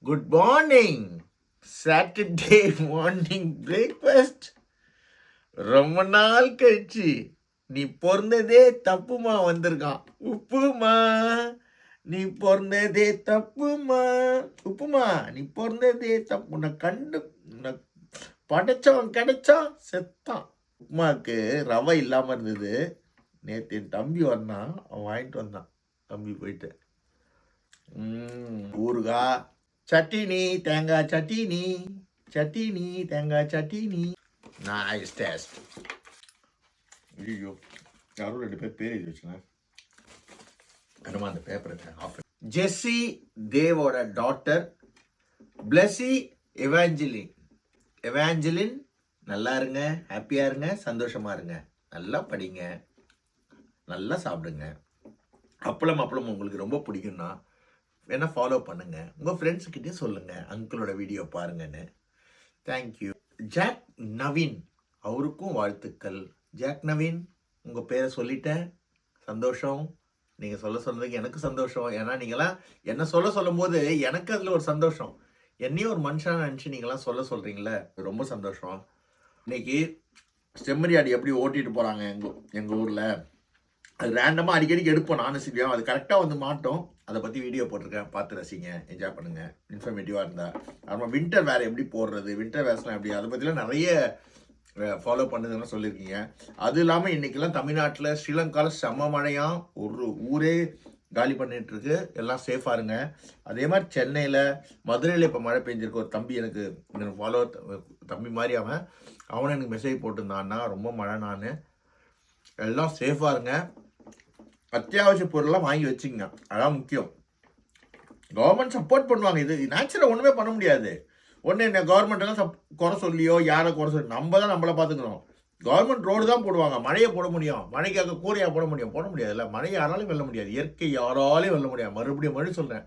Good morning. Saturday morning breakfast. ரொம்ப நாள் கழிச்சு நீ பிறந்ததே தப்புமா வந்திருக்கான். உப்புமா நீ பிறந்ததே தப்புமா. உப்புமா நீ பிறந்ததே தப்பு. உன்னை கண்டு உன்னை படைச்சவன் கிடைச்சான், செத்தான். உப்புமாவுக்கு ரவை இல்லாமல் இருந்தது. நேற்று என் தம்பி வந்தான், அவன் வாங்கிட்டு வந்தான். தம்பி போயிட்டு ஊறுகாய் சட்டினி, தேங்காய் சட்டினி, சட்டினி தேங்காய் சட்டினி. Nice taste. ஐயோ, யாரும் 2 பேர் பேர் எழுதி வச்சுங்க. என்னமா அந்த பேப்பரை ஆஃப். ஜெஸ்ஸி தேவோட டாட்டர் பிளஸி எவாஞ்சலின். எவாஞ்சலின் நல்லா இருங்க, ஹாப்பியா இருங்க, சந்தோஷமா இருங்க, நல்லா படிங்க, நல்லா சாப்பிடுங்க. அப்பளம் உங்களுக்கு ரொம்ப பிடிக்கும்னா வேணா ஃபாலோ பண்ணுங்க. உங்கள் ஃப்ரெண்ட்ஸுக்கிட்டே சொல்லுங்க அங்கிளோட வீடியோ பாருங்கன்னு. தேங்க்யூ. ஜாக் நவீன், அவருக்கும் வாழ்த்துக்கள். ஜாக் நவீன், உங்கள் பேரை சொல்லிட்டேன், சந்தோஷம். நீங்கள் சொன்னதுக்கு எனக்கு சந்தோஷம். ஏன்னா நீங்களாம் என்ன சொல்லும் போது எனக்கு அதில் ஒரு சந்தோஷம். என்னையும் ஒரு மனுஷனாக நினச்சி நீங்களாம் சொல்கிறீங்களே, ரொம்ப சந்தோஷம். இன்னைக்கு செம்மறி ஆடி எப்படி ஓட்டிட்டு போகிறாங்க எங்கள் ஊரில், அது ரேண்டமாக அடிக்கடிக்கு எடுப்போம் நானும் சிவியும். அது கரெக்டாக வந்து மாட்டோம். அதை பற்றி வீடியோ போட்டிருக்கேன், பார்த்து ரசிங்க, என்ஜாய் பண்ணுங்கள். இன்ஃபர்மேட்டிவாக இருந்தால். அப்புறம் வின்டர் வேர் எப்படி போடுறது, வின்டர் வேர்ஸ்லாம் எப்படி, அதை பற்றிலாம் நிறைய ஃபாலோ பண்ணுதுன்னு சொல்லியிருக்கீங்க. அது இல்லாமல் இன்றைக்கெல்லாம் தமிழ்நாட்டில் ஸ்ரீலங்காவில் செம்ம மழையாக ஒரு ஊரே காலி பண்ணிட்டு இருக்கு. எல்லாம் சேஃபாக இருங்க. அதே மாதிரி சென்னையில், மதுரையில் இப்போ மழை பெஞ்சிருக்கு. ஒரு தம்பி எனக்கு ஃபாலோ தம்பி மாதிரி அவனை எனக்கு மெசேஜ் போட்டிருந்தான்னா, ரொம்ப மழை. நான் எல்லாம் சேஃபாக இருங்க. அத்தியாவசிய பொருள்லாம் வாங்கி வச்சுங்க, அதான் முக்கியம். கவர்மெண்ட் சப்போர்ட் பண்ணுவாங்க. இது நேச்சுரல், ஒன்றுமே பண்ண முடியாது. ஒன்று என்ன கவர்மெண்ட் எல்லாம் குறை சொல்லியோ யாரை குறை சொல்லி, நம்ம தான் நம்மளை பார்த்துக்கணும். கவர்மெண்ட் ரோடு தான் போடுவாங்க, மழையை போட முடியும். மழைக்காக கூரையாக போட முடியாதுல்ல. மழை யாராலையும் வெல்ல முடியாது, இயற்கை யாராலையும் வெல்ல முடியாது. மறுபடியும் சொல்கிறேன்,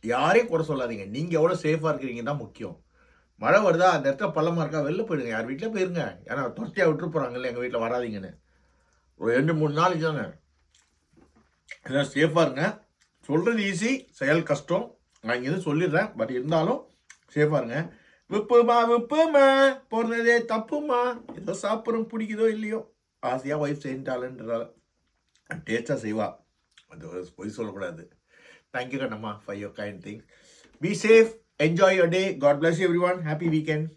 யாரையும் குறை சொல்லாதீங்க. நீங்கள் எவ்வளோ சேஃபாக இருக்கிறீங்க தான் முக்கியம். மழை வருதா, அந்த இடத்துல பள்ளமாக இருக்கா, வெளில போயிடுங்க, யார் வீட்டில் போயிருங்க. ஏன்னா தொட்டியாக விட்டு போகிறாங்கல்ல, எங்கள் வீட்டில் வராதிங்கன்னு. ஒரு 2-3 நாளைக்கு தானே. எல்லாம் சேஃபாக இருங்க. சொல்கிறது ஈஸி, செயல் கஷ்டம். நான் இங்கேருந்து சொல்லிடுறேன், பட் இருந்தாலும் சேஃபாக இருங்க. விப்புமா போடுறதே தப்புமா. ஏதோ சாப்பிட்றோம், பிடிக்குதோ இல்லையோ, ஆசையாக ஒய்ஃப் செஞ்சிட்டாளுன்றால டேஸ்ட்டாக செய்வா. அது பொய் சொல்லக்கூடாது. Thank you Kannamma for your kind things. Be safe, enjoy your day. God bless you everyone. Happy weekend.